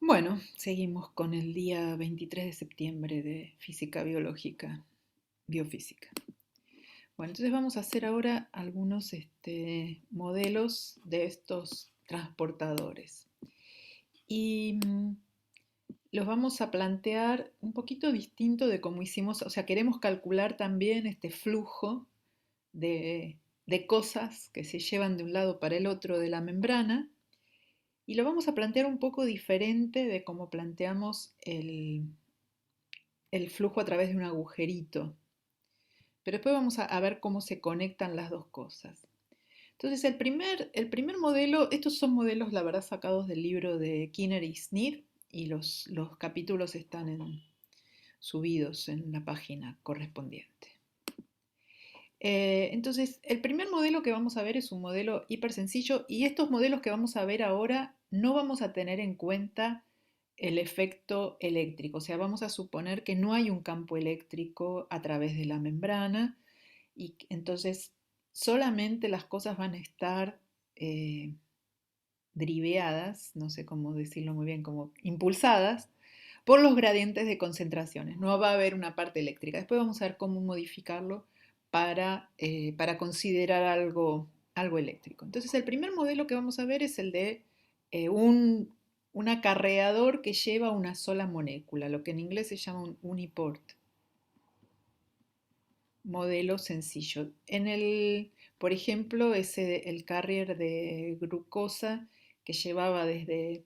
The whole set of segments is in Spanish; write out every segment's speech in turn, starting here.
Bueno, seguimos con el día 23 de septiembre de física biológica, biofísica. Bueno, entonces vamos a hacer ahora algunos modelos de estos transportadores. Y los vamos a plantear un poquito distinto de cómo hicimos, o sea, queremos calcular también este flujo de, de cosas que se llevan de un lado para el otro de la membrana. Y lo vamos a plantear un poco diferente de cómo planteamos el flujo a través de un agujerito. Pero después vamos a ver cómo se conectan las dos cosas. Entonces, el primer modelo, estos son modelos, la verdad, sacados del libro de Kinner y Sneed, y los capítulos están subidos en la página correspondiente. Entonces, el primer modelo que vamos a ver es un modelo hiper sencillo, y estos modelos que vamos a ver ahora no vamos a tener en cuenta el efecto eléctrico, o sea, vamos a suponer que no hay un campo eléctrico a través de la membrana y entonces solamente las cosas van a estar eh, driveadas, no sé cómo decirlo muy bien, como impulsadas por los gradientes de concentraciones. No va a haber una parte eléctrica. Después vamos a ver cómo modificarlo para considerar algo eléctrico. Entonces el primer modelo que vamos a ver es el de un acarreador que lleva una sola molécula, lo que en inglés se llama un uniport. Modelo sencillo. Por ejemplo, el carrier de glucosa que llevaba desde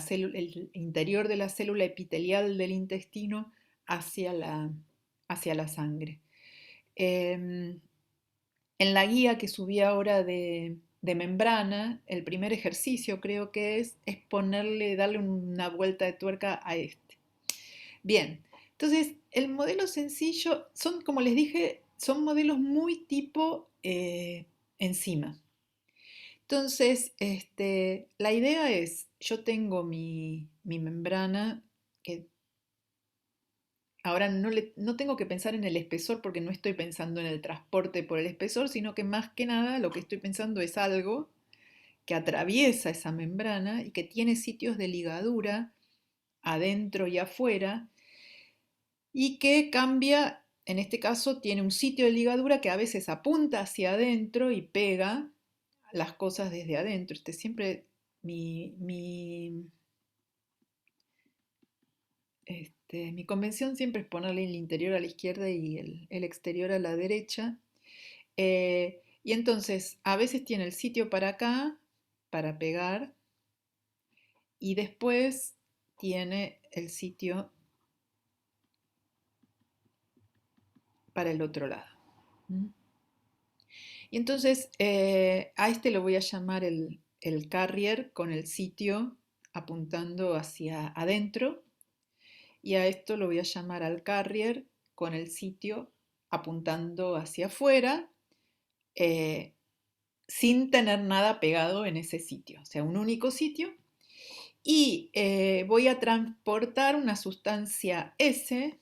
el interior de la célula epitelial del intestino hacia la sangre. Em, en la guía que subí ahora de membrana, el primer ejercicio creo que es darle una vuelta de tuerca a este. Bien, entonces el modelo sencillo son, como les dije, son modelos muy tipo enzima. Entonces, la idea es, yo tengo mi membrana, que ahora no tengo que pensar en el espesor porque no estoy pensando en el transporte por el espesor, sino que más que nada lo que estoy pensando es algo que atraviesa esa membrana y que tiene sitios de ligadura adentro y afuera y que cambia, en este caso tiene un sitio de ligadura que a veces apunta hacia adentro y pega las cosas desde adentro. Siempre mi convención siempre es ponerle el interior a la izquierda y el exterior a la derecha. Y entonces a veces tiene el sitio para acá, para pegar, y después tiene el sitio para el otro lado. ¿Mm? Y entonces a este lo voy a llamar el carrier con el sitio apuntando hacia adentro y a esto lo voy a llamar al carrier con el sitio apuntando hacia afuera eh, sin tener nada pegado en ese sitio, o sea, un único sitio. Y voy a transportar una sustancia S,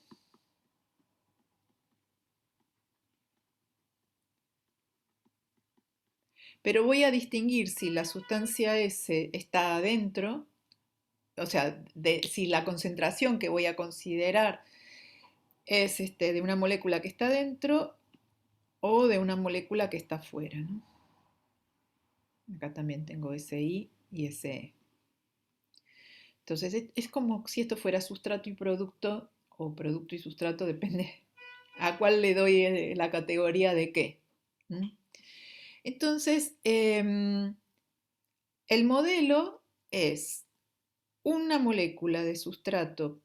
pero voy a distinguir si la sustancia S está adentro, o sea, si la concentración que voy a considerar es de una molécula que está dentro o de una molécula que está afuera, ¿no? Acá también tengo SI y SE. Entonces es como si esto fuera sustrato y producto, o producto y sustrato, depende a cuál le doy la categoría de qué. ¿Mm? Entonces, el modelo es una molécula de sustrato,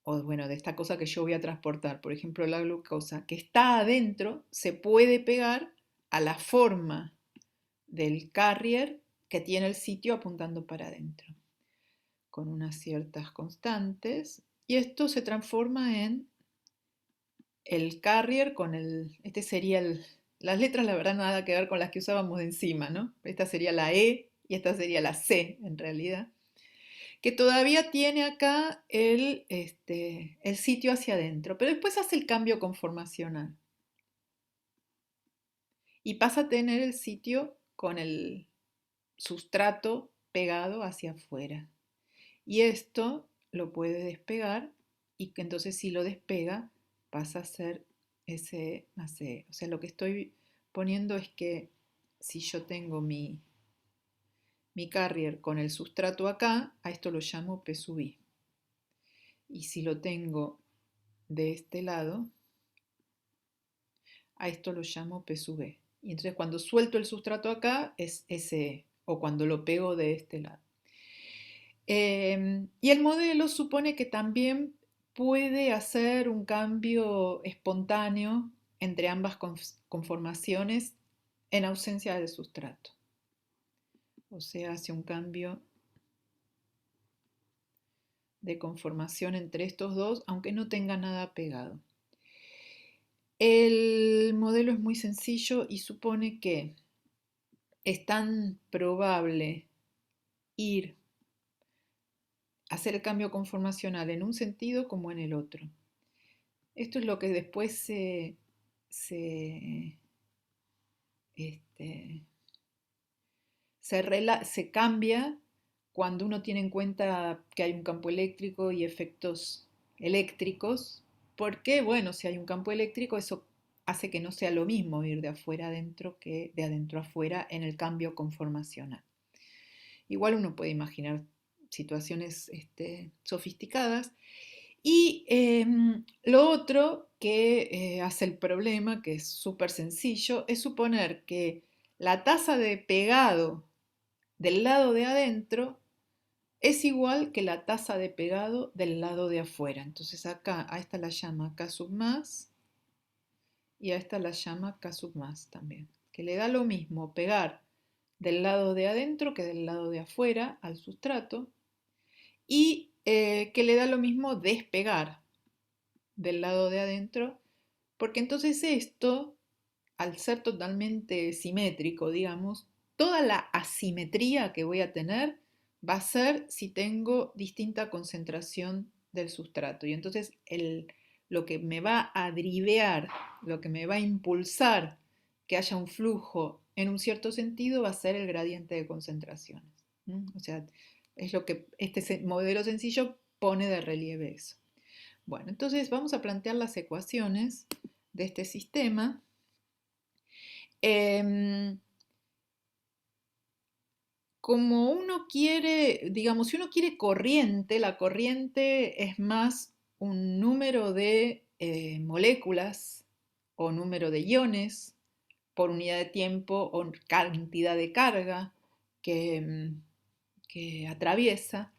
o bueno, de esta cosa que yo voy a transportar, por ejemplo la glucosa, que está adentro, se puede pegar a la forma del carrier que tiene el sitio apuntando para adentro, con unas ciertas constantes, y esto se transforma en el carrier con este sería las letras la verdad nada que ver con las que usábamos de encima, ¿no? Esta sería la E y esta sería la C en realidad, que todavía tiene acá el sitio hacia adentro, pero después hace el cambio conformacional y pasa a tener el sitio con el sustrato pegado hacia afuera. Y esto lo puede despegar y que entonces si lo despega pasa a ser S más E. O sea, lo que estoy poniendo es que si yo tengo mi carrier con el sustrato acá, a esto lo llamo P sub I. Y si lo tengo de este lado, a esto lo llamo P sub E. Y entonces cuando suelto el sustrato acá es SE, o cuando lo pego de este lado. Y el modelo supone que también puede hacer un cambio espontáneo entre ambas conformaciones en ausencia del sustrato. O sea, hace un cambio de conformación entre estos dos, aunque no tenga nada pegado. El modelo es muy sencillo y supone que es tan probable ir a hacer el cambio conformacional en un sentido como en el otro. Esto es lo que después se, este, se cambia cuando uno tiene en cuenta que hay un campo eléctrico y efectos eléctricos, porque, bueno, si hay un campo eléctrico, eso hace que no sea lo mismo ir de afuera adentro que de adentro afuera en el cambio conformacional. Igual uno puede imaginar situaciones sofisticadas. Y lo otro que hace el problema, que es súper sencillo, es suponer que la tasa de pegado del lado de adentro es igual que la tasa de pegado del lado de afuera. Entonces acá a esta la llama K sub más y a esta la llama K sub más también. Que le da lo mismo pegar del lado de adentro que del lado de afuera al sustrato y que le da lo mismo despegar del lado de adentro, porque entonces esto, al ser totalmente simétrico, digamos, toda la asimetría que voy a tener va a ser si tengo distinta concentración del sustrato. Y entonces lo que me va a drivear, lo que me va a impulsar que haya un flujo en un cierto sentido va a ser el gradiente de concentraciones. O sea, es lo que este modelo sencillo pone de relieve eso. Bueno, entonces vamos a plantear las ecuaciones de este sistema. Em, Como uno quiere, digamos, si uno quiere corriente, la corriente es más un número de moléculas o número de iones por unidad de tiempo o cantidad de carga que atraviesa.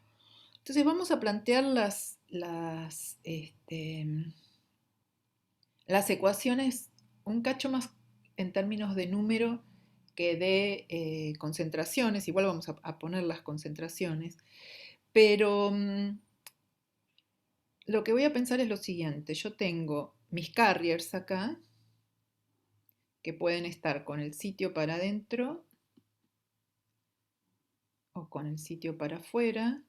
Entonces vamos a plantear las ecuaciones un cacho más en términos de número que de concentraciones. Igual vamos a poner las concentraciones. Pero lo que voy a pensar es lo siguiente. Yo tengo mis carriers acá, que pueden estar con el sitio para adentro o con el sitio para afuera,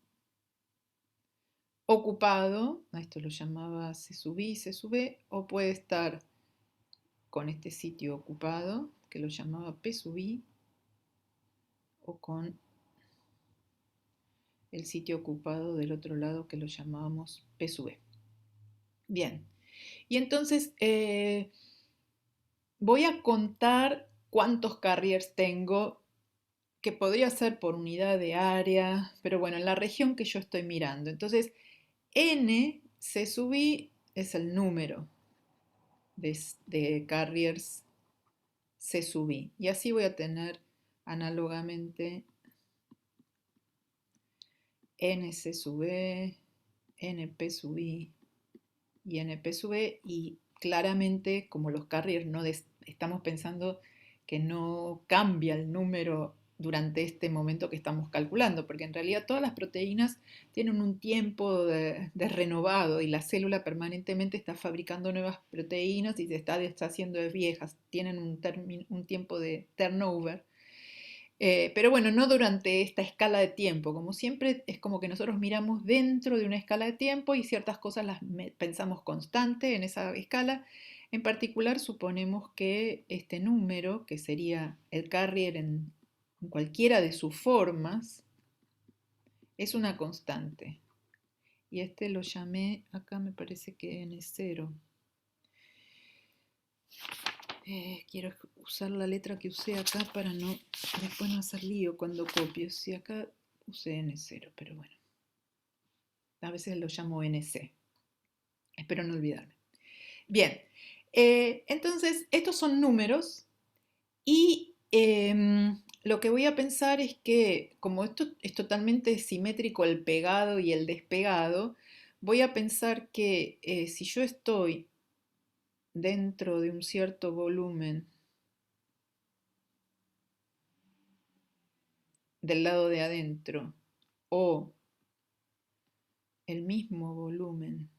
ocupado, a esto lo llamaba C sub I, C sub E, o puede estar con este sitio ocupado, que lo llamaba P sub I, o con el sitio ocupado del otro lado que lo llamábamos P sub E. Bien, y entonces voy a contar cuántos carriers tengo, que podría ser por unidad de área, pero bueno, en la región que yo estoy mirando. Entonces, N C sub I es el número de carriers C sub I. Y así voy a tener análogamente NC sub E, NP sub I y NP sub E, y claramente como los carriers no estamos pensando que no cambia el número durante este momento que estamos calculando, porque en realidad todas las proteínas tienen un tiempo de renovado y la célula permanentemente está fabricando nuevas proteínas y se está deshaciendo de viejas, tienen un tiempo de turnover. Pero bueno, no durante esta escala de tiempo. Como siempre, es como que nosotros miramos dentro de una escala de tiempo y ciertas cosas las pensamos constante en esa escala. En particular, suponemos que este número, que sería el carrier en cualquiera de sus formas, es una constante. y este lo llamé, acá me parece que N0. Quiero usar la letra que usé acá para no después no hacer lío cuando copio. Si acá usé N0, pero bueno, a veces lo llamo NC. Espero no olvidarme. Bien, entonces estos son números y lo que voy a pensar es que como esto es totalmente simétrico el pegado y el despegado, voy a pensar que si yo estoy dentro de un cierto volumen del lado de adentro o el mismo volumen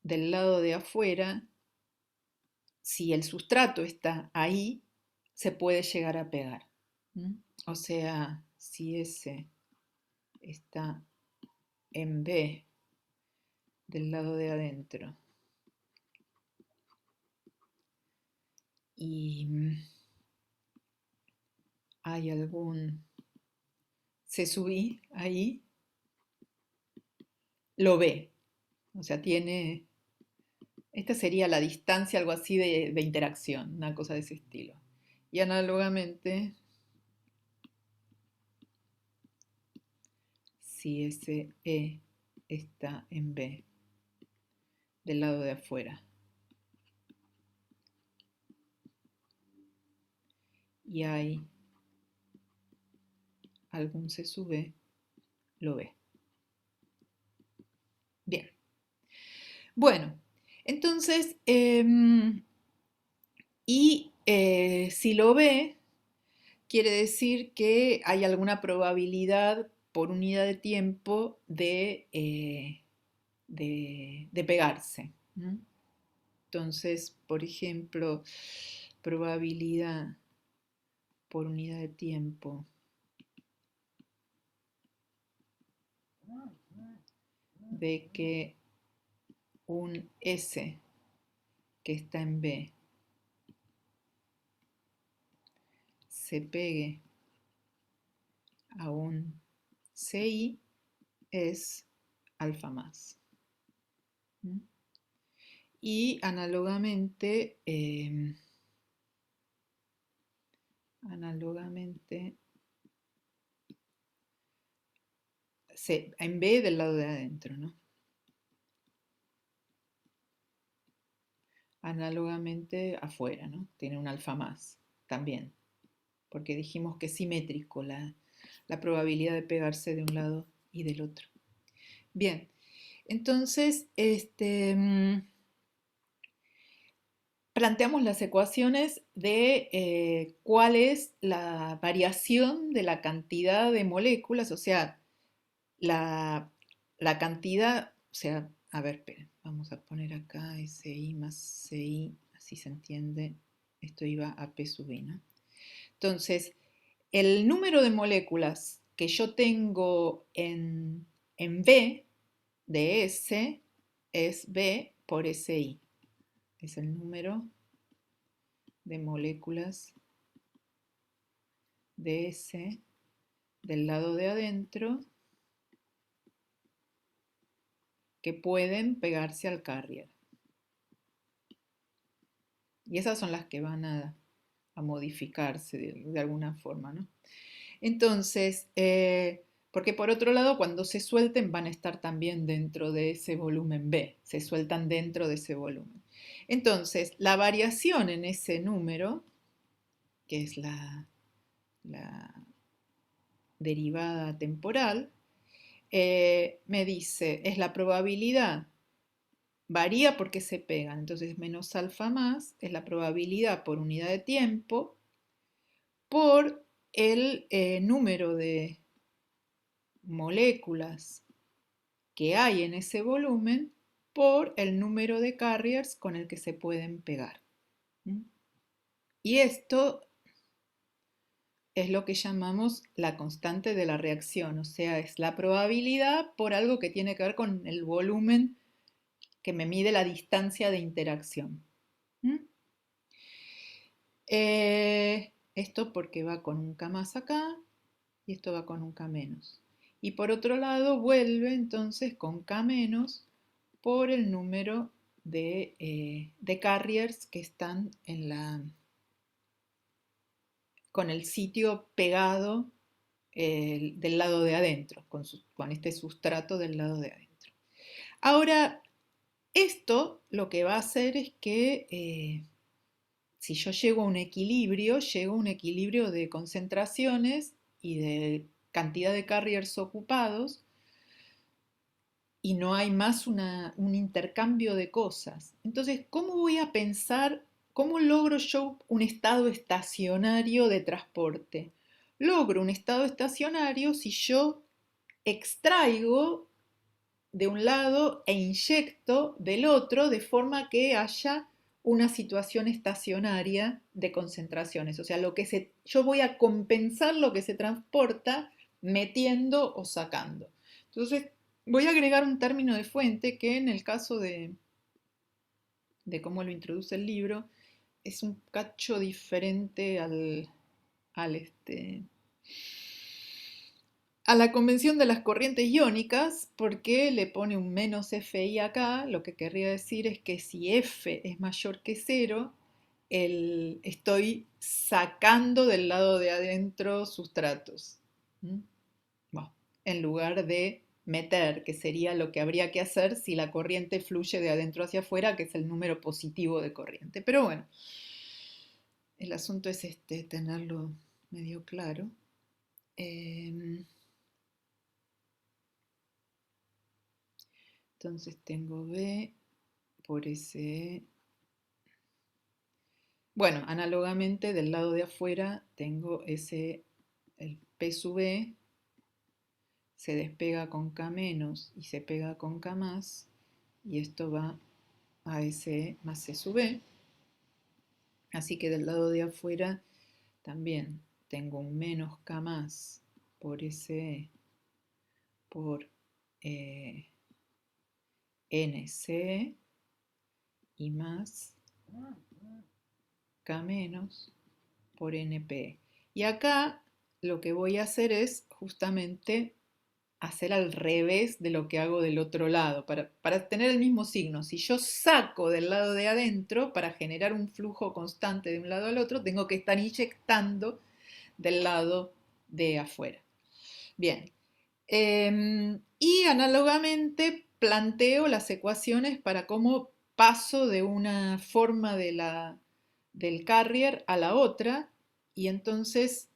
del lado de afuera, si el sustrato está ahí, se puede llegar a pegar. ¿Mm? O sea, si S está en B del lado de adentro y hay algún C sub I ahí, lo ve. O sea, tiene, esta sería la distancia, algo así de interacción, una cosa de ese estilo. Y análogamente, si ese E está en B del lado de afuera y hay algún C sub E, lo ve. Bien. Bueno, entonces, si lo ve, quiere decir que hay alguna probabilidad por unidad de tiempo de pegarse. ¿Mm? Entonces, por ejemplo, probabilidad por unidad de tiempo de que un S que está en B se pegue a un CI es alfa más. ¿Mm? Y análogamente en B del lado de adentro, ¿no? Análogamente afuera, ¿no? Tiene un alfa más también, porque dijimos que es simétrico la probabilidad de pegarse de un lado y del otro. Bien, entonces, planteamos las ecuaciones de cuál es la variación de la cantidad de moléculas, o sea, la cantidad, o sea, a ver, esperen, vamos a poner acá SI más CI, así se entiende, esto iba a P sub I, ¿no? Entonces, el número de moléculas que yo tengo en B de S es B por SI, es el número de moléculas de S del lado de adentro que pueden pegarse al carrier. Y esas son las que van a modificarse de alguna forma, ¿no? Entonces, porque por otro lado, cuando se suelten van a estar también dentro de ese volumen B, se sueltan dentro de ese volumen. Entonces, la variación en ese número, que es la derivada temporal, me dice, es la probabilidad, varía porque se pegan, entonces menos alfa más es la probabilidad por unidad de tiempo por el número de moléculas que hay en ese volumen por el número de carriers con el que se pueden pegar. ¿Mm? Y esto es lo que llamamos la constante de la reacción, o sea, es la probabilidad por algo que tiene que ver con el volumen que me mide la distancia de interacción. ¿Mm? Esto porque va con un K más acá y esto va con un K menos. Y por otro lado vuelve entonces con K menos por el número de carriers que están con el sitio pegado del lado de adentro, con este sustrato del lado de adentro. Ahora, esto lo que va a hacer es que si yo llego a un equilibrio de concentraciones y de cantidad de carriers ocupados, y no hay más un intercambio de cosas. Entonces, ¿cómo voy a pensar, cómo logro yo un estado estacionario de transporte? Logro un estado estacionario si yo extraigo de un lado e inyecto del otro de forma que haya una situación estacionaria de concentraciones. O sea, yo voy a compensar lo que se transporta metiendo o sacando. Entonces, voy a agregar un término de fuente que en el caso de cómo lo introduce el libro es un cacho diferente a la convención de las corrientes iónicas, porque le pone un menos Fi acá. Lo que querría decir es que si F es mayor que cero, estoy sacando del lado de adentro sustratos. ¿Mm? Bueno, en lugar de meter, que sería lo que habría que hacer si la corriente fluye de adentro hacia afuera, que es el número positivo de corriente. Pero bueno, el asunto es tenerlo medio claro. Entonces tengo B por SE. Bueno, análogamente del lado de afuera tengo el P sub E se despega con K menos y se pega con K más, y esto va a SE más C sub E. Así que del lado de afuera también tengo un menos K más por SE por NC y más K menos por NP. Y acá lo que voy a hacer es justamente hacer al revés de lo que hago del otro lado, para tener el mismo signo. Si yo saco del lado de adentro, para generar un flujo constante de un lado al otro, tengo que estar inyectando del lado de afuera. Bien. Y análogamente planteo las ecuaciones para cómo paso de una forma del carrier a la otra, y entonces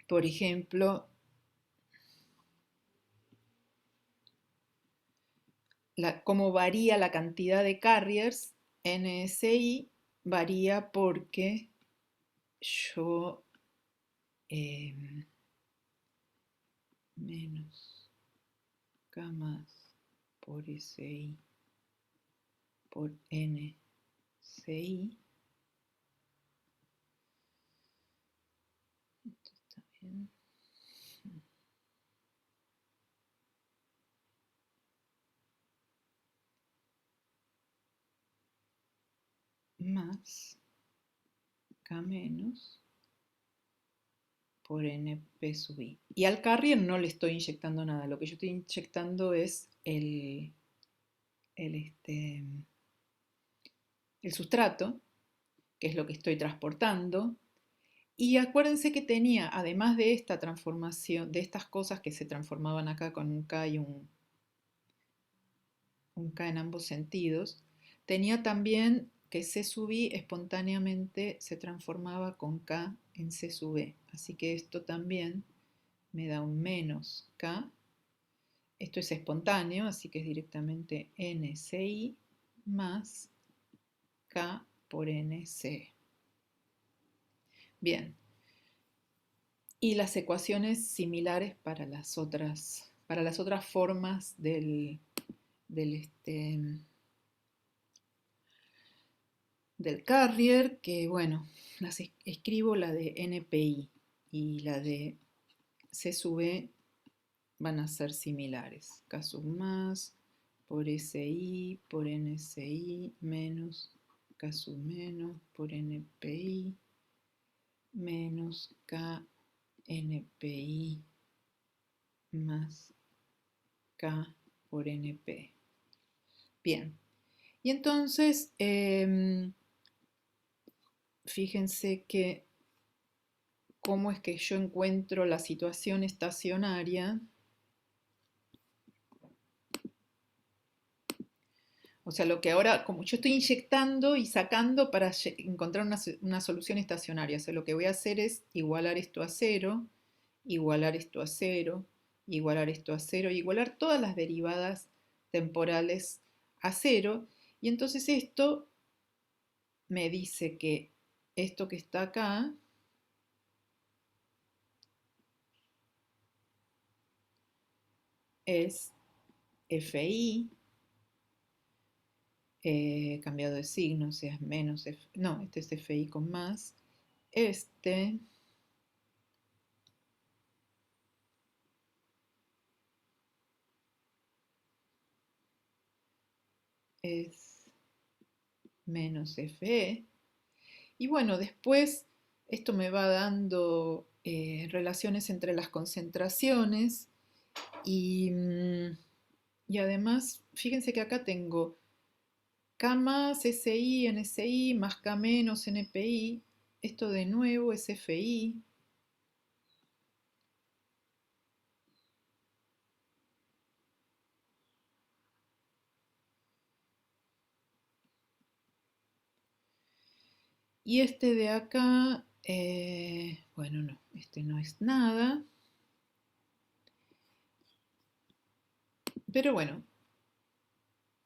por ejemplo, cómo varía la cantidad de carriers, NSI varía porque yo menos K más por SI por NCI. Esto está bien. Más K menos por NP sub I. Y al carrier no le estoy inyectando nada. Lo que yo estoy inyectando es el, el sustrato, que es lo que estoy transportando. Y acuérdense que tenía, además de esta transformación, de estas cosas que se transformaban acá con un K y un K en ambos sentidos, tenía también que C sub I espontáneamente se transformaba con K en C sub E. Así que esto también me da un menos K. Esto es espontáneo, así que es directamente NCI más K por NC. Bien. Y las ecuaciones similares para las otras formas del, del carrier, que bueno, escribo la de NPI y la de C sub E van a ser similares. K sub más por SI por NCI menos K sub menos por NPI menos KNPI más K por NP. Bien, y entonces fíjense que cómo es que yo encuentro la situación estacionaria. O sea, lo que ahora, como yo estoy inyectando y sacando para encontrar una solución estacionaria, o sea, lo que voy a hacer es igualar esto a cero, igualar esto a cero, igualar esto a cero, igualar todas las derivadas temporales a cero. Y entonces esto me dice que esto que está acá es FI, cambiado de signo, o sea, es menos F, no, este es FI con más, este es menos FE. Y bueno, después esto me va dando relaciones entre las concentraciones y además, fíjense que acá tengo K más SI, NSI más K menos NPI. Esto de nuevo es FI. Y este de acá, bueno, no, este no es nada. Pero bueno,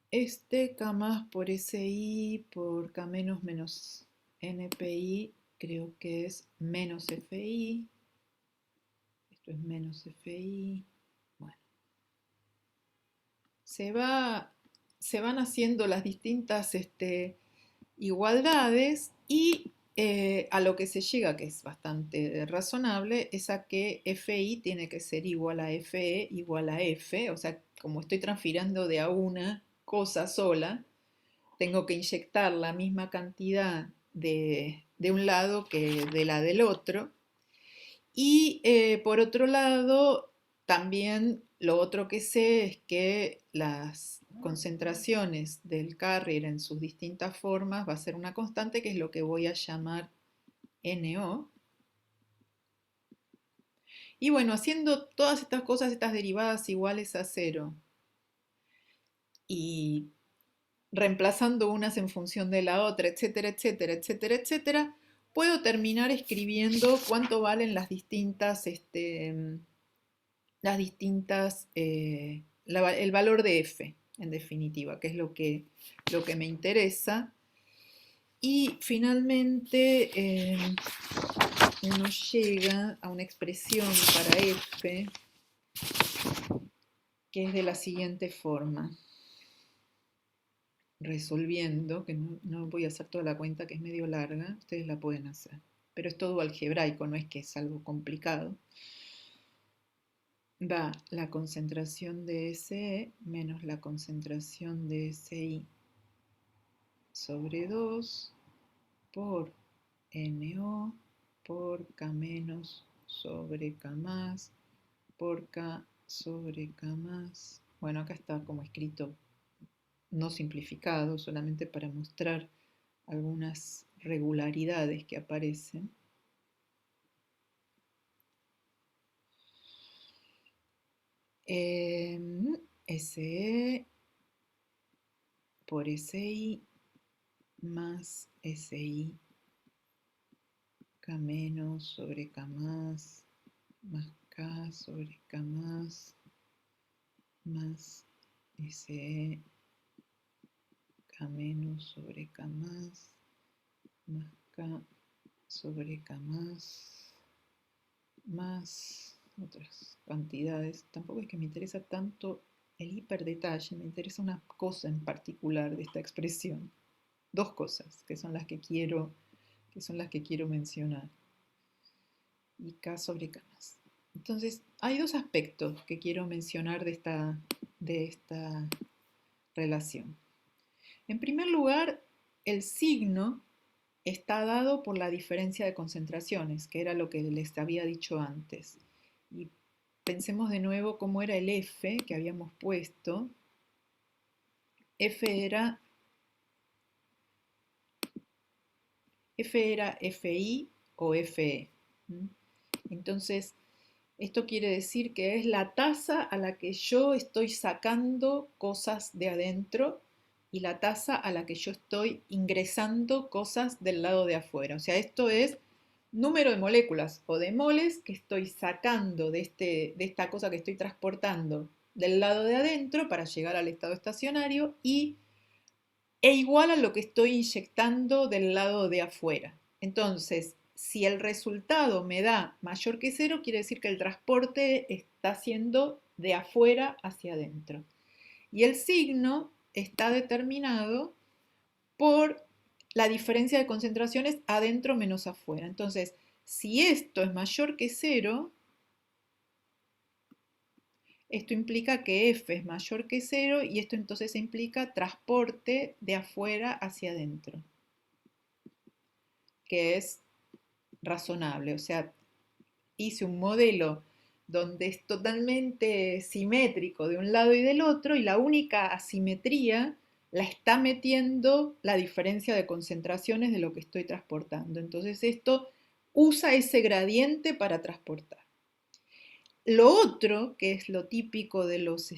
este K más por SI por K menos menos NPI creo que es menos FI. Esto es menos FI. Bueno, se, va, se van haciendo las distintas igualdades y a lo que se llega, que es bastante razonable, es a que FI tiene que ser igual a FE igual a F. O sea, como estoy transfiriendo de a una cosa sola, tengo que inyectar la misma cantidad de un lado que de la del otro. Y por otro lado, también lo otro que sé es que las concentraciones del carrier en sus distintas formas va a ser una constante que es lo que voy a llamar NO. Y bueno, haciendo todas estas cosas, estas derivadas iguales a cero y reemplazando unas en función de la otra, etcétera, etcétera, etcétera, etcétera, puedo terminar escribiendo cuánto valen las distintas el valor de f, en definitiva, que es lo que me interesa. Y finalmente uno llega a una expresión para f que es de la siguiente forma. Resolviendo, que no voy a hacer toda la cuenta que es medio larga, ustedes la pueden hacer. Pero es todo algebraico, no es que es algo complicado. Va la concentración de SE menos la concentración de SI sobre 2 por NO por K menos sobre K más por K sobre K más. Bueno, acá está como escrito no simplificado, solamente para mostrar algunas regularidades que aparecen. SE por SI más SI K menos sobre K más K sobre K más SE K menos sobre K más K sobre K más otras cantidades. Tampoco es que me interesa tanto el hiperdetalle, me interesa una cosa en particular de esta expresión. Dos cosas que son las que quiero mencionar. Y K sobre K más. Entonces, hay dos aspectos que quiero mencionar de esta relación. En primer lugar, el signo está dado por la diferencia de concentraciones, que era lo que les había dicho antes. Y pensemos de nuevo cómo era el F que habíamos puesto. F era, FI o FE. Entonces, esto quiere decir que es la tasa a la que yo estoy sacando cosas de adentro y la tasa a la que yo estoy ingresando cosas del lado de afuera. O sea, esto es número de moléculas o de moles que estoy sacando de esta cosa que estoy transportando del lado de adentro para llegar al estado estacionario e igual a lo que estoy inyectando del lado de afuera. Entonces, si el resultado me da mayor que cero, quiere decir que el transporte está siendo de afuera hacia adentro. Y el signo está determinado por la diferencia de concentraciones adentro menos afuera. Entonces, si esto es mayor que cero, esto implica que F es mayor que cero y esto entonces implica transporte de afuera hacia adentro, que es razonable. O sea, hice un modelo donde es totalmente simétrico de un lado y del otro y la única asimetría la está metiendo la diferencia de concentraciones de lo que estoy transportando. Entonces esto usa ese gradiente para transportar. Lo otro, que es lo típico de los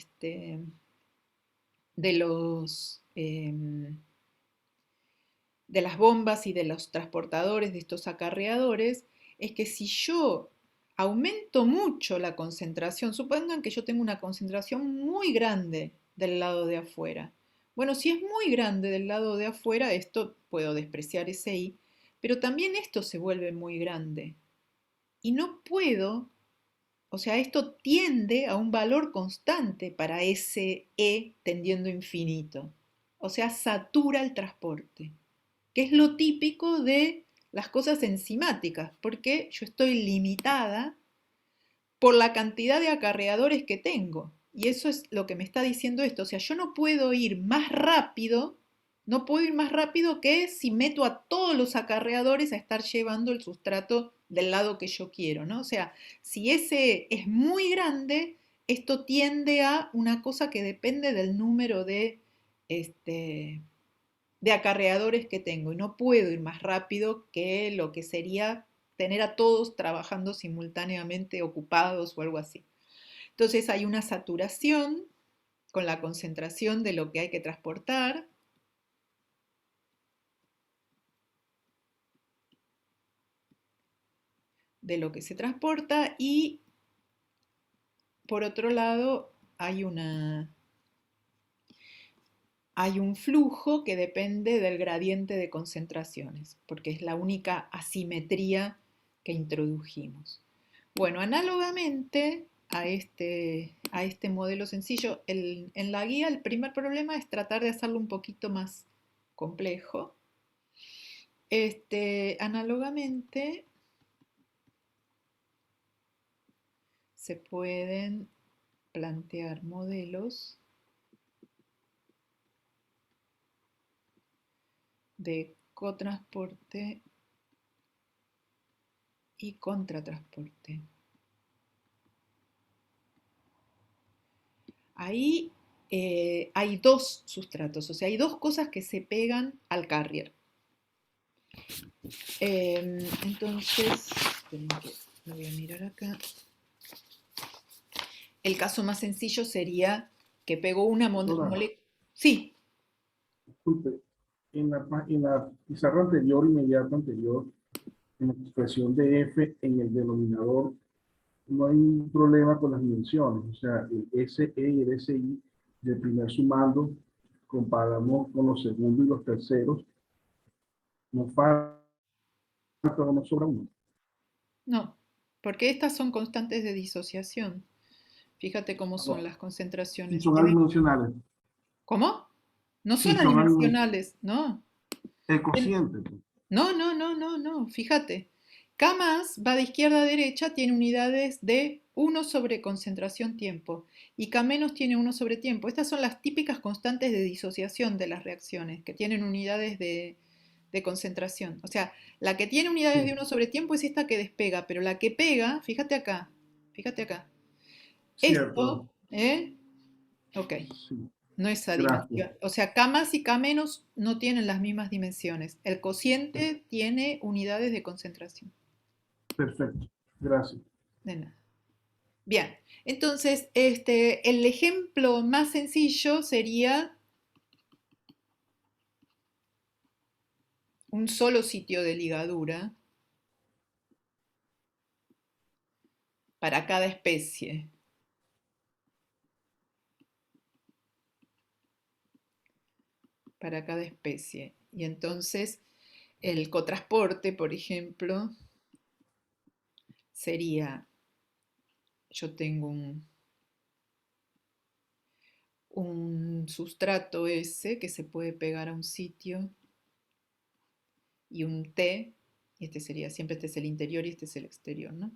de las bombas y de los transportadores, de estos acarreadores, es que si yo aumento mucho la concentración, supongan que yo tengo una concentración muy grande del lado de afuera. Bueno, si es muy grande del lado de afuera, esto puedo despreciar ese I, pero también esto se vuelve muy grande. Y no puedo, o sea, esto tiende a un valor constante para ese E tendiendo a infinito. O sea, satura el transporte, que es lo típico de las cosas enzimáticas, porque yo estoy limitada por la cantidad de acarreadores que tengo. Y eso es lo que me está diciendo esto. O sea, yo no puedo ir más rápido, no puedo ir más rápido que si meto a todos los acarreadores a estar llevando el sustrato del lado que yo quiero, ¿no? O sea, si ese es muy grande, esto tiende a una cosa que depende del número este, de acarreadores que tengo y no puedo ir más rápido que lo que sería tener a todos trabajando simultáneamente ocupados o algo así. Entonces hay una saturación con la concentración de lo que hay que transportar. De lo que se transporta y por otro lado hay un flujo que depende del gradiente de concentraciones, porque es la única asimetría que introdujimos. Bueno, análogamente a este modelo sencillo, en la guía el primer problema es tratar de hacerlo un poquito más complejo. Análogamente se pueden plantear modelos de cotransporte y contratransporte. Ahí hay dos sustratos, o sea, hay dos cosas que se pegan al carrier. Entonces, esperen que lo voy a mirar acá. El caso más sencillo sería que pegó una Doctora, molécula. Sí, disculpe, en la pizarra anterior, inmediata anterior, en la expresión de F en el denominador, no hay un problema con las dimensiones. O sea, el SE y el SI del primer sumando, comparamos con los segundos y los terceros, no falta o no sobra uno. no, porque estas son constantes de disociación. Fíjate cómo son No, las si concentraciones. son adimensionales, ¿Cómo? No si son son adimensionales, no. el cociente, pues. No, no, no, no, no. Fíjate. K más va de izquierda a derecha, tiene unidades de 1 sobre concentración tiempo y K menos tiene 1 sobre tiempo. Estas son las típicas constantes de disociación de las reacciones, que tienen unidades de concentración. O sea, la que tiene unidades de Sí, 1 sobre tiempo es esta que despega, pero la que pega, fíjate acá. cierto. Esto, ¿eh? Ok, Sí, no es esa gracias. dimensión. O sea, K más y K menos no tienen las mismas dimensiones. El cociente tiene unidades de concentración. Perfecto. Gracias. De nada. Bien, entonces, el ejemplo más sencillo sería un solo sitio de ligadura para cada especie. Para cada especie. Y entonces el cotransporte, por ejemplo, sería, yo tengo un sustrato S que se puede pegar a un sitio y un T, y este sería, siempre este es el interior y este es el exterior, ¿no?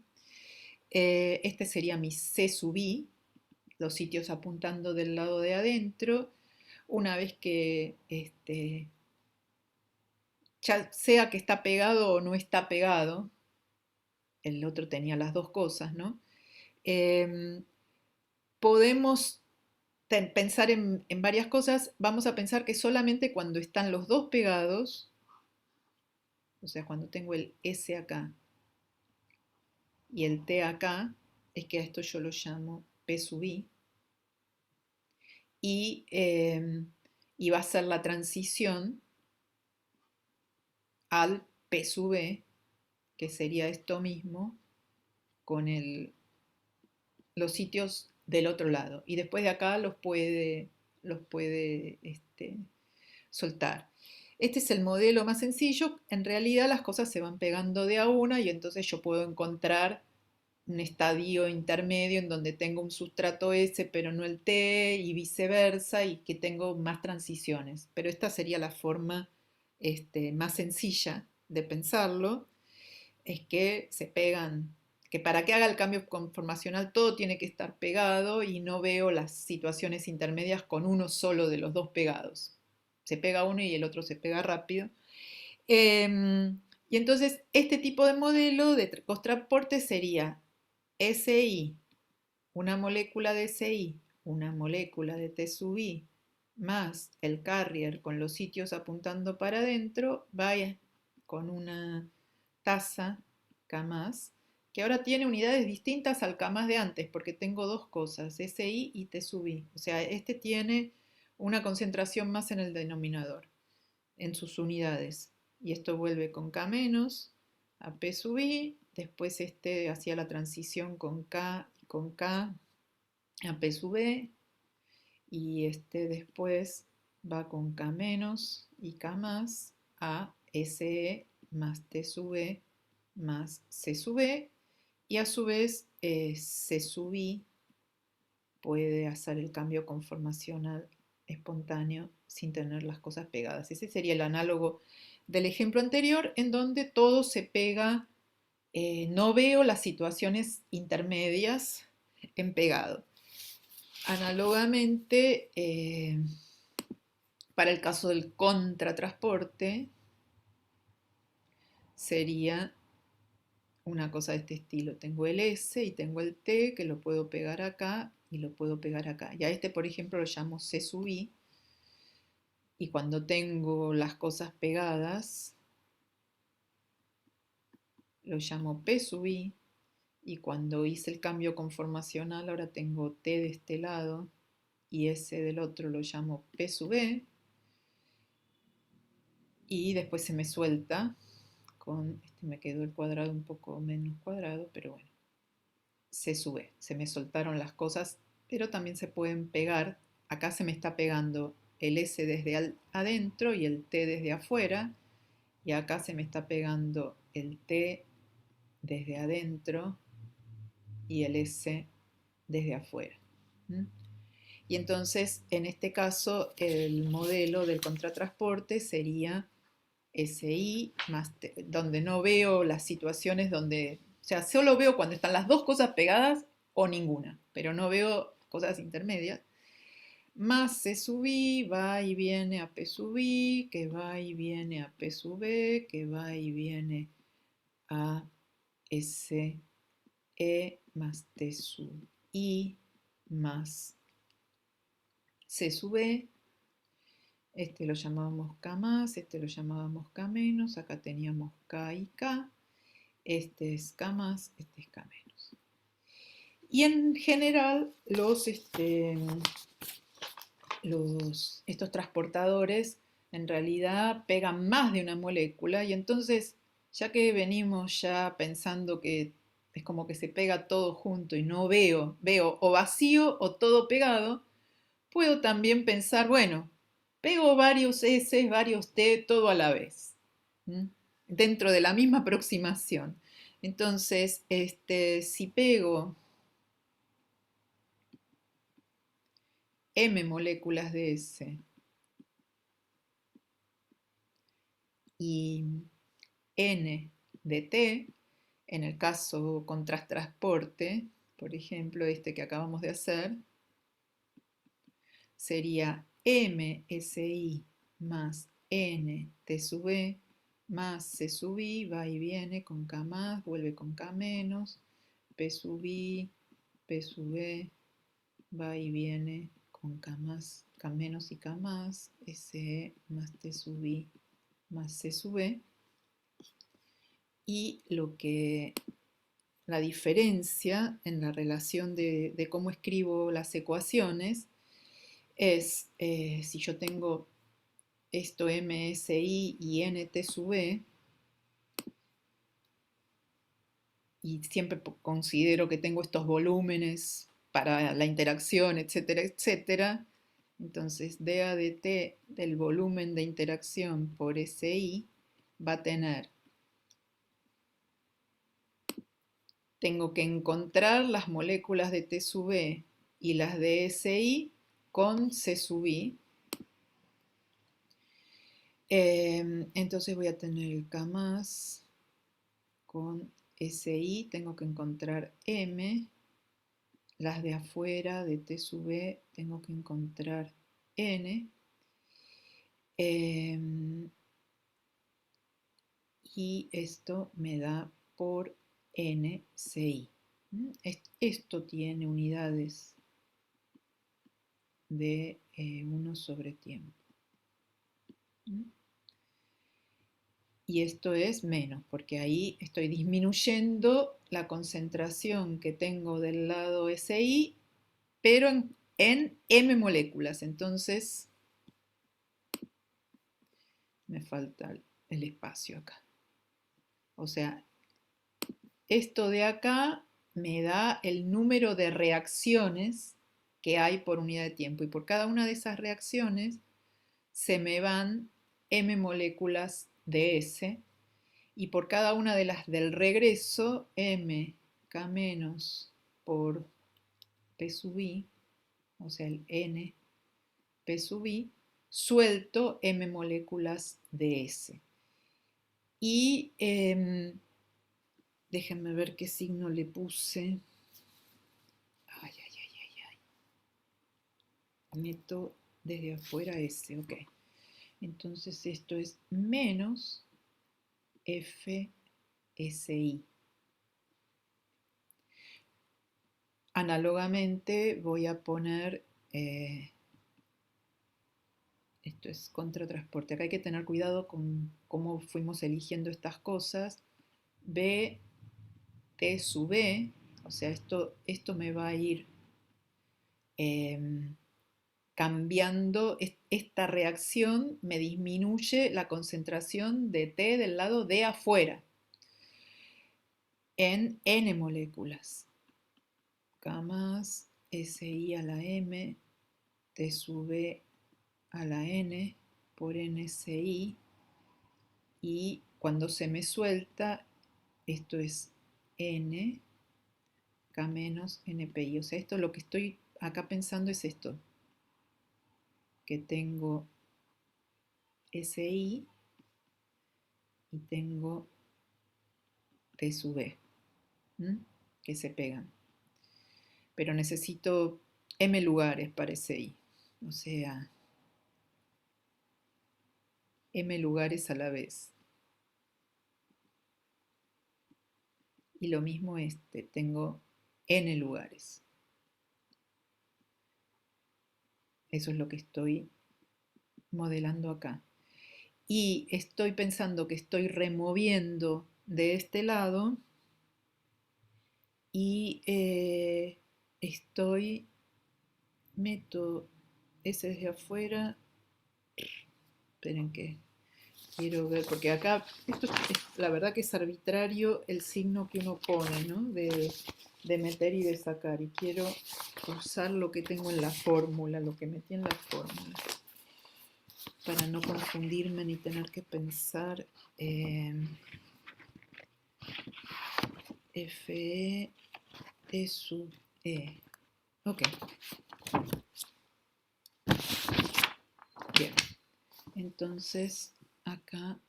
Este sería mi C sub I, los sitios apuntando del lado de adentro. Una vez que ya sea que está pegado o no está pegado, el otro tenía las dos cosas, ¿no? Eh, Podemos pensar en varias cosas. Vamos a pensar que solamente cuando están los dos pegados, o sea, cuando tengo el S acá y el T acá, es que a esto yo lo llamo P sub I, y va a ser la transición al P sub E, que sería esto mismo, con los sitios del otro lado. Y después de acá los puede soltar. Este es el modelo más sencillo. En realidad las cosas se van pegando de a una y entonces yo puedo encontrar un estadio intermedio en donde tengo un sustrato S pero no el T y viceversa y que tengo más transiciones. Pero esta sería la forma más sencilla de pensarlo, es que se pegan, que para que haga el cambio conformacional todo tiene que estar pegado y no veo las situaciones intermedias con uno solo de los dos pegados. Se pega uno y el otro se pega rápido. Y entonces este tipo de modelo de transporte sería SI, una molécula de SI, una molécula de T sub I, más el carrier con los sitios apuntando para adentro, vaya con una tasa K más, que ahora tiene unidades distintas al K más de antes, porque tengo dos cosas, SI y T sub I. O sea, este tiene una concentración más en el denominador, en sus unidades. Y esto vuelve con K menos a P sub I, después hacía la transición con K y con K a P sub E, y después va con K menos y K más a SE más T sub E más C sub E, y a su vez C sub I puede hacer el cambio conformacional espontáneo sin tener las cosas pegadas. Ese sería el análogo del ejemplo anterior, en donde todo se pega, no veo las situaciones intermedias en pegado. Análogamente, para el caso del contratransporte, sería una cosa de este estilo. Tengo el S y tengo el T que lo puedo pegar acá y lo puedo pegar acá. Y a este, por ejemplo, lo llamo C sub I. Y cuando tengo las cosas pegadas, lo llamo P sub I. Y cuando hice el cambio conformacional, ahora tengo T de este lado y S del otro, lo llamo P sub E. Y después se me suelta me quedó el cuadrado un poco menos cuadrado, pero bueno, se sube, se me soltaron las cosas, pero también se pueden pegar. Acá se me está pegando el S desde adentro y el T desde afuera, y acá se me está pegando el T desde adentro y el S desde afuera. ¿Mm? Y entonces, en este caso, el modelo del contratransporte sería SI, donde no veo las situaciones donde, o sea, solo veo cuando están las dos cosas pegadas o ninguna, pero no veo cosas intermedias. más C sub I va y viene a P sub I, que va y viene a P sub E, que va y viene a S E más T sub I más C sub E. Este lo llamábamos K más, este lo llamábamos K menos, acá teníamos K y K, este es K más, este es K menos. Y en general estos transportadores en realidad pegan más de una molécula y entonces ya que venimos ya pensando que es como que se pega todo junto y no veo o vacío o todo pegado, puedo también pensar, bueno, pego varios S, varios T, todo a la vez, ¿m? Dentro de la misma aproximación. Entonces, si pego M moléculas de S y N de T, en el caso contrast-transporte, por ejemplo, este que acabamos de hacer, sería MSI más N T sub E más C sub I, va y viene con K más, vuelve con K menos, P sub I, P sub E, va y viene con K más, K menos y K más, SE más T sub I más C sub E. Y la diferencia en la relación de cómo escribo las ecuaciones es si yo tengo esto MSI y NT sub E, y siempre considero que tengo estos volúmenes para la interacción, etcétera, etcétera. Entonces, dA de T del volumen de interacción por SI va a tener, tengo que encontrar las moléculas de T sub E y las de SI con C sub I. Entonces voy a tener el K más con SI, tengo que encontrar M, las de afuera de T sub E tengo que encontrar N, y esto me da por NCI. Esto tiene unidades de 1 sobre tiempo. Y esto es menos, porque ahí estoy disminuyendo la concentración que tengo del lado SI, pero en M moléculas. Entonces me falta el espacio acá. O sea, esto de acá me da el número de reacciones que hay por unidad de tiempo. Y por cada una de esas reacciones se me van M moléculas de S. Y por cada una de las del regreso, M K menos por P sub I, o sea, el N P sub I, suelto M moléculas de S. Y déjenme ver qué signo le puse. Ay, ay, ay, ay, ay. Meto desde afuera S, ok. Entonces esto es menos FSI. Análogamente voy a poner, esto es contratransporte, acá hay que tener cuidado con cómo fuimos eligiendo estas cosas. B, T sub B, o sea, esto me va a ir cambiando, esta reacción me disminuye la concentración de T del lado de afuera en N moléculas. K más, SI a la M, T sub B a la N por NCI, y cuando se me suelta, esto es N, K menos NPI. O sea, esto lo que estoy acá pensando es esto, que tengo SI y tengo T sub B, que se pegan. Pero necesito M lugares para SI. o sea, m lugares a la vez. Y lo mismo tengo n lugares. Eso es lo que estoy modelando acá. Y estoy pensando que estoy removiendo de este lado y meto ese desde afuera. Esperen que quiero ver, porque acá, la verdad que es arbitrario el signo que uno pone, ¿no? De meter y de sacar. Y quiero usar lo que tengo en la fórmula, lo que metí en la fórmula, para no confundirme ni tener que pensar Fe T sub E. Ok. Bien. Entonces, acá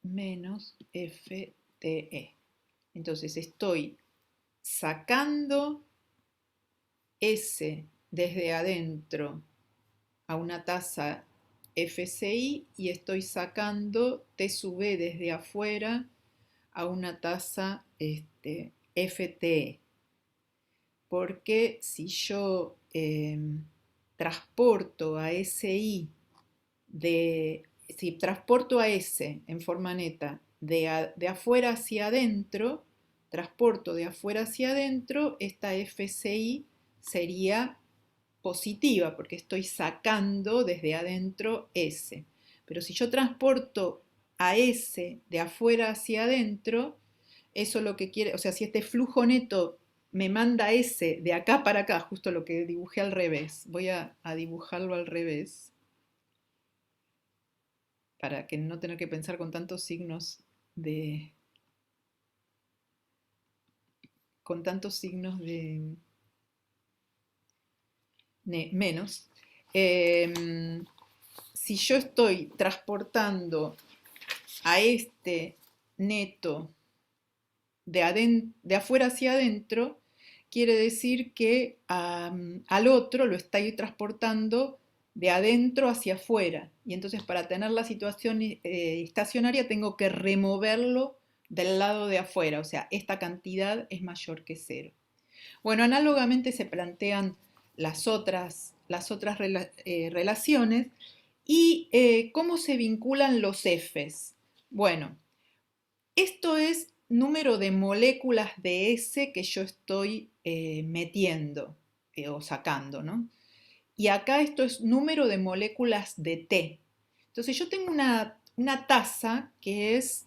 menos FTE. Entonces estoy sacando S desde adentro a una tasa FCI y estoy sacando T sub E desde afuera a una tasa FTE. Porque si yo transporto a SI si transporto a S en forma neta de afuera hacia adentro, transporto de afuera hacia adentro, esta FCI sería positiva porque estoy sacando desde adentro S. Pero si yo transporto a S de afuera hacia adentro, eso lo que quiere, o sea, si este flujo neto me manda S de acá para acá, justo lo que dibujé al revés, voy a dibujarlo al revés para que no tener que pensar con tantos signos de con tantos signos de menos. Si yo estoy transportando a este neto de afuera hacia adentro, quiere decir que al otro lo estoy transportando de adentro hacia afuera. Y entonces para tener la situación estacionaria tengo que removerlo del lado de afuera. O sea, esta cantidad es mayor que cero. Bueno, análogamente se plantean las otras relaciones y cómo se vinculan los Fs. Bueno, esto es número de moléculas de S que yo estoy metiendo o sacando, ¿no? Y acá esto es número de moléculas de T. Entonces yo tengo una tasa que es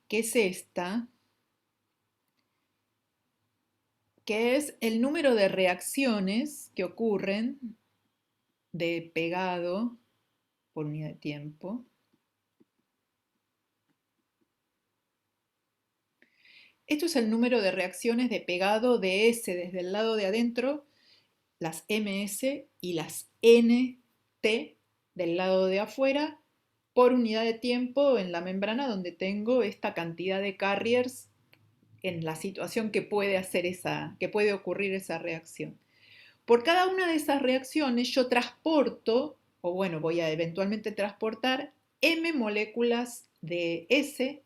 esta, que es el número de reacciones que ocurren de pegado por unidad de tiempo. Esto es el número de reacciones de pegado de S desde el lado de adentro, las MS y las NT del lado de afuera, por unidad de tiempo en la membrana donde tengo esta cantidad de carriers en la situación que puede ocurrir esa reacción. Por cada una de esas reacciones yo transporto, o bueno, voy a eventualmente transportar M moléculas de S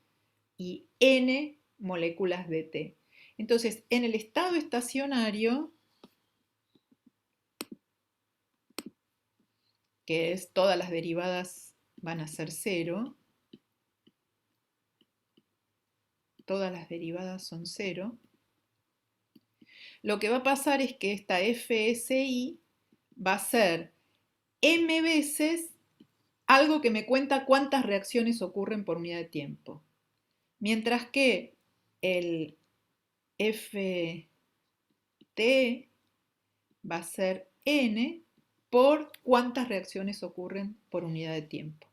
y N moléculas de T. Entonces, en el estado estacionario, que es todas las derivadas van a ser cero, todas las derivadas son cero, lo que va a pasar es que esta FSI va a ser m veces algo que me cuenta cuántas reacciones ocurren por unidad de tiempo. Mientras que el FT va a ser n por cuántas reacciones ocurren por unidad de tiempo.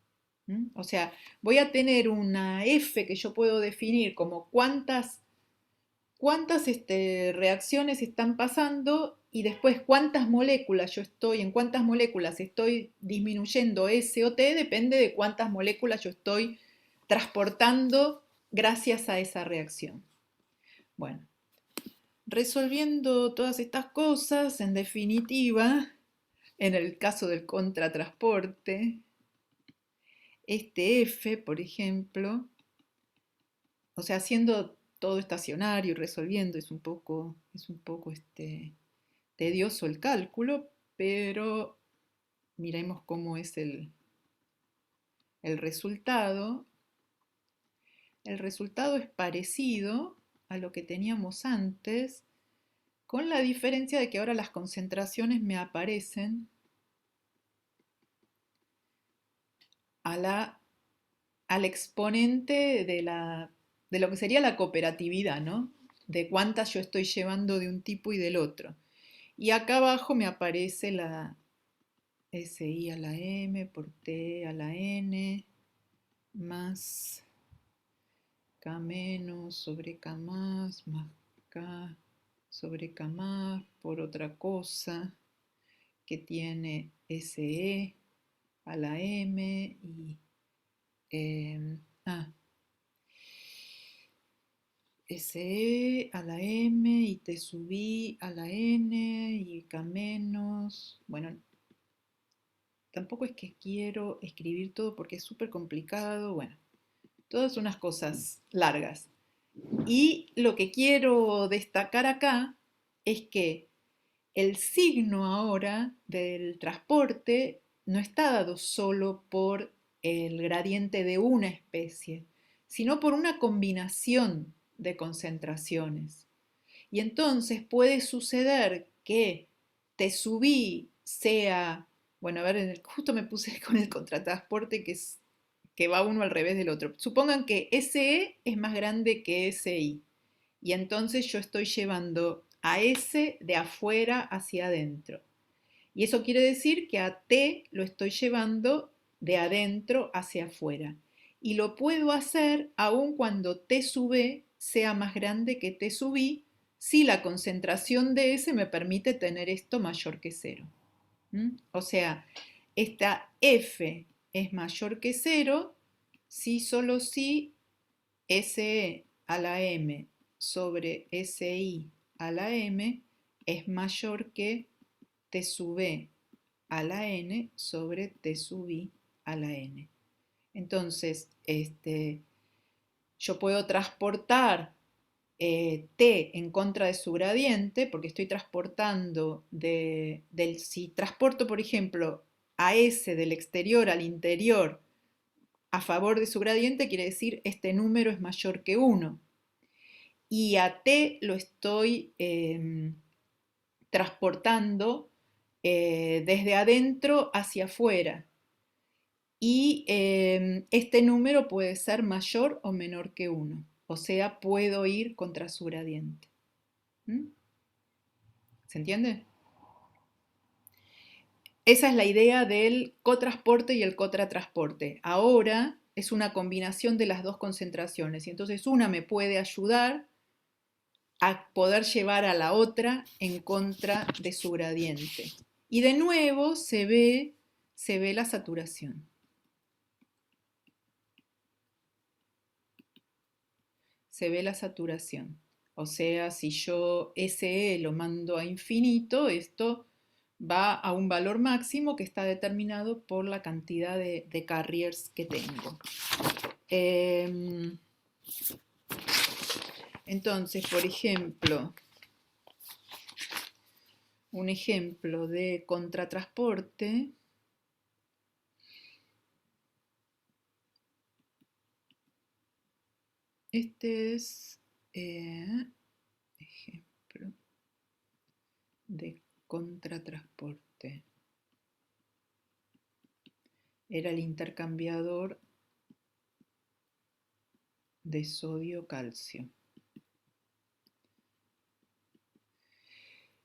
O sea, voy a tener una F que yo puedo definir como cuántas reacciones están pasando y después en cuántas moléculas estoy disminuyendo S o T, depende de cuántas moléculas yo estoy transportando gracias a esa reacción. Bueno, Resolviendo todas estas cosas, en definitiva, en el caso del contratransporte, este F, por ejemplo, o sea, haciendo todo estacionario y resolviendo, es un poco tedioso el cálculo, pero miremos cómo es el resultado. El resultado es parecido a lo que teníamos antes, con la diferencia de que ahora las concentraciones me aparecen a al exponente de lo que sería la cooperatividad, ¿no? De cuántas yo estoy llevando de un tipo y del otro. Y acá abajo me aparece la SI a la M por T a la N más K menos sobre K más K sobre K más por otra cosa que tiene SE a la M y eh, ah, SE a la M y T sub I a la N y K menos. Bueno, tampoco es que quiero escribir todo porque es súper complicado. Bueno, todas unas cosas largas. Y lo que quiero destacar acá es que el signo ahora del transporte no está dado solo por el gradiente de una especie, sino por una combinación de concentraciones. Y entonces puede suceder que te subí sea, bueno, a ver, justo me puse con el contratransporte que va uno al revés del otro. Supongan que SE es más grande que SI y entonces yo estoy llevando a S de afuera hacia adentro. Y eso quiere decir que a T lo estoy llevando de adentro hacia afuera. Y lo puedo hacer aun cuando T sub E sea más grande que T sub I, si la concentración de S me permite tener esto mayor que cero. O sea, esta F es mayor que cero si solo si SE a la M sobre SI a la M es mayor que T sub E a la N sobre T sub I a la N. Entonces, yo puedo transportar T en contra de su gradiente, porque estoy transportando si transporto, por ejemplo, a S del exterior al interior a favor de su gradiente, quiere decir este número es mayor que 1. Y a T lo estoy transportando desde adentro hacia afuera. Y este número puede ser mayor o menor que 1. O sea, puedo ir contra su gradiente. ¿Mm? ¿Se entiende? Esa es la idea del cotransporte y el contratransporte. Ahora es una combinación de las dos concentraciones y entonces una me puede ayudar a poder llevar a la otra en contra de su gradiente. Y de nuevo se ve la saturación. Se ve la saturación. O sea, si yo SE lo mando a infinito, esto va a un valor máximo que está determinado por la cantidad de carriers que tengo. Entonces, por ejemplo, un ejemplo de contratransporte este es ejemplo de contratransporte. Era el intercambiador de sodio-calcio,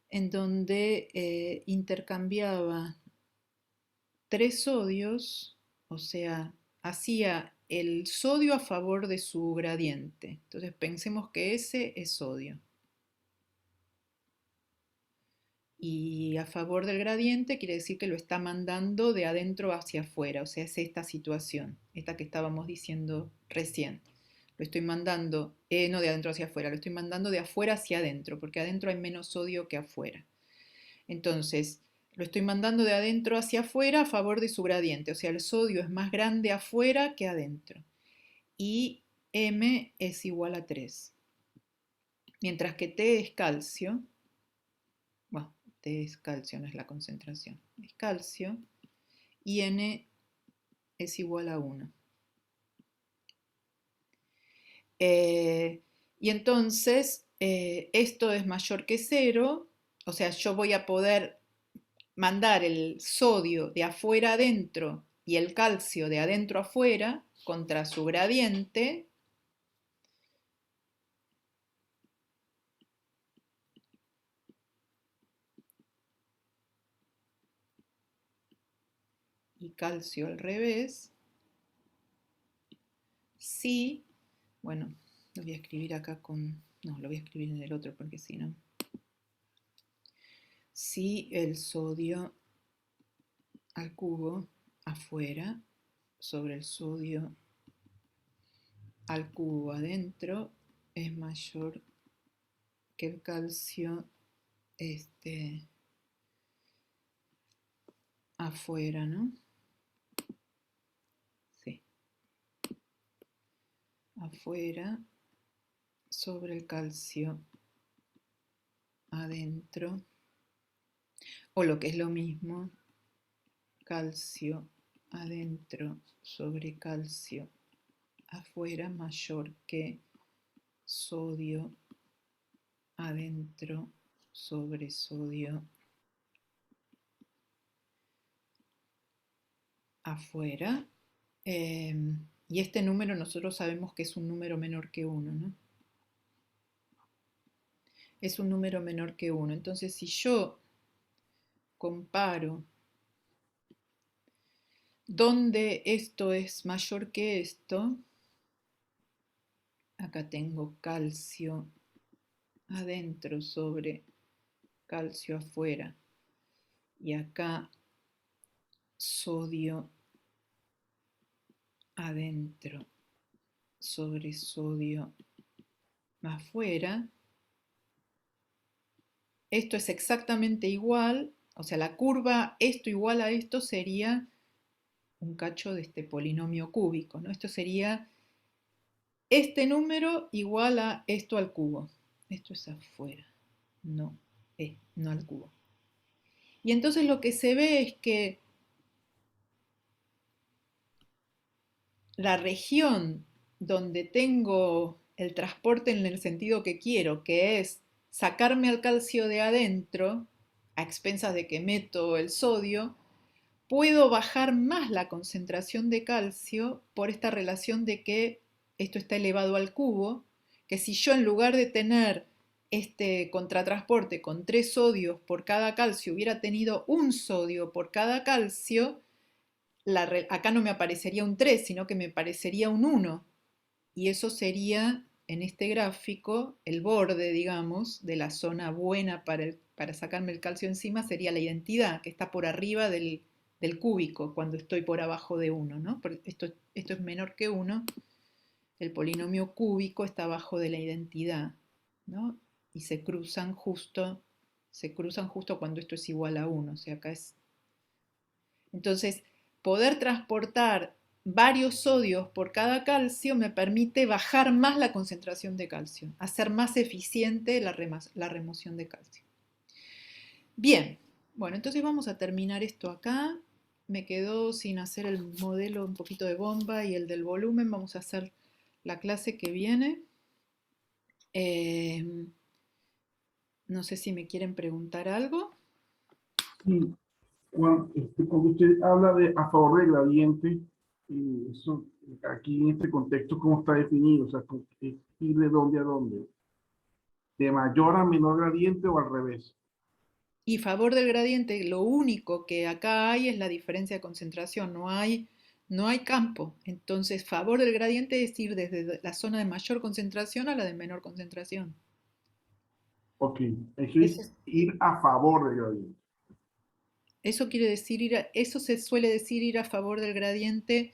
en donde intercambiaba 3 sodios, o sea, hacía el sodio a favor de su gradiente. Entonces pensemos que ese es sodio. Y a favor del gradiente quiere decir que lo está mandando de adentro hacia afuera, o sea, es esta situación, esta que estábamos diciendo recién. Lo estoy mandando, no de adentro hacia afuera, lo estoy mandando de afuera hacia adentro, porque adentro hay menos sodio que afuera. Entonces, lo estoy mandando de adentro hacia afuera a favor de su gradiente, o sea, el sodio es más grande afuera que adentro. Y M es igual a 3. Mientras que T es calcio, bueno, T es calcio, no es la concentración, es calcio, y N es igual a 1. Y entonces, esto es mayor que 0, o sea, yo voy a poder mandar el sodio de afuera adentro y el calcio de adentro afuera contra su gradiente. Y calcio al revés. Si, bueno, lo voy a escribir acá con, no, lo voy a escribir en el otro porque si no. Si el sodio al cubo afuera sobre el sodio al cubo adentro es mayor que el calcio afuera, ¿no? Sí, afuera sobre el calcio adentro, o lo que es lo mismo, calcio adentro sobre calcio afuera mayor que sodio adentro sobre sodio afuera. Y este número nosotros sabemos que es un número menor que 1, ¿no? Es un número menor que 1. Entonces, si yo comparo donde esto es mayor que esto, acá tengo calcio adentro sobre calcio afuera y acá sodio adentro sobre sodio afuera. Esto es exactamente igual, o sea, la curva esto igual a esto sería un cacho de este polinomio cúbico, ¿no? Esto sería este número igual a esto al cubo. Esto es afuera, no, no al cubo. Y entonces lo que se ve es que la región donde tengo el transporte en el sentido que quiero, que es sacarme al calcio de adentro, a expensas de que meto el sodio, puedo bajar más la concentración de calcio por esta relación de que esto está elevado al cubo, que si yo en lugar de tener este contratransporte con 3 sodios por cada calcio hubiera tenido un sodio por cada calcio, acá no me aparecería un 3, sino que me aparecería un 1. Y eso sería, en este gráfico, el borde, digamos, de la zona buena para sacarme el calcio encima, sería la identidad, que está por arriba del cúbico, cuando estoy por abajo de 1, ¿no? Esto es menor que 1, el polinomio cúbico está abajo de la identidad, ¿no? Y se cruzan justo cuando esto es igual a 1, o sea, acá es. Entonces, poder transportar varios sodios por cada calcio me permite bajar más la concentración de calcio, hacer más eficiente la remoción de calcio. Bien, bueno, entonces vamos a terminar esto acá. Me quedó sin hacer el modelo un poquito de bomba y el del volumen. Vamos a hacer la clase que viene. Eh, no sé si me quieren preguntar algo. Y cuando usted habla de a favor del gradiente, eso aquí en este contexto, ¿cómo está definido? O sea, ¿ir de dónde a dónde? ¿De mayor a menor gradiente o al revés? Y favor del gradiente, lo único que acá hay es la diferencia de concentración, no hay campo. Entonces, favor del gradiente es ir desde la zona de mayor concentración a la de menor concentración. Ok, eso Eso, es ir a favor del gradiente. eso quiere decir eso se suele decir ir a favor del gradiente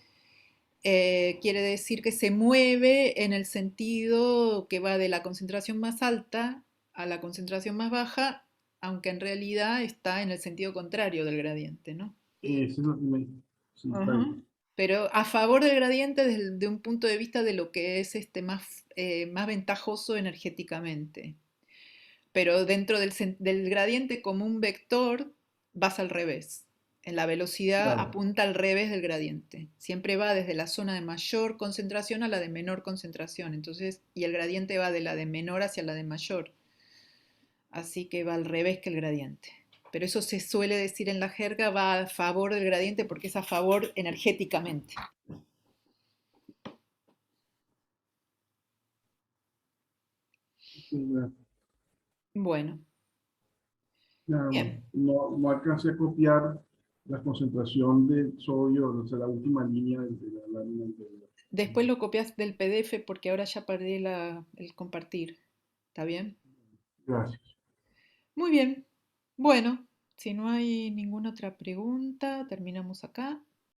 quiere decir que se mueve en el sentido que va de la concentración más alta a la concentración más baja, aunque en realidad está en el sentido contrario del gradiente, ¿no? Eso es lo que me... Sí, está Ajá. bien. Pero a favor del gradiente desde un punto de vista de lo que es más ventajoso energéticamente. Pero dentro del gradiente como un vector vas al revés. En la velocidad Claro. apunta al revés del gradiente. Siempre va desde la zona de mayor concentración a la de menor concentración. Entonces, y el gradiente va de la de menor hacia la de mayor. Así que va al revés que el gradiente. Pero eso se suele decir en la jerga, va a favor del gradiente porque es a favor energéticamente. Sí, Bueno, nada más. bien. No, no alcancé a copiar la concentración de sodio, o sea, la última línea de la lámina integral. Después lo copias del PDF porque ahora ya perdí el compartir. ¿Está bien? Gracias. Muy bien. Bueno, si no hay ninguna otra pregunta, terminamos acá.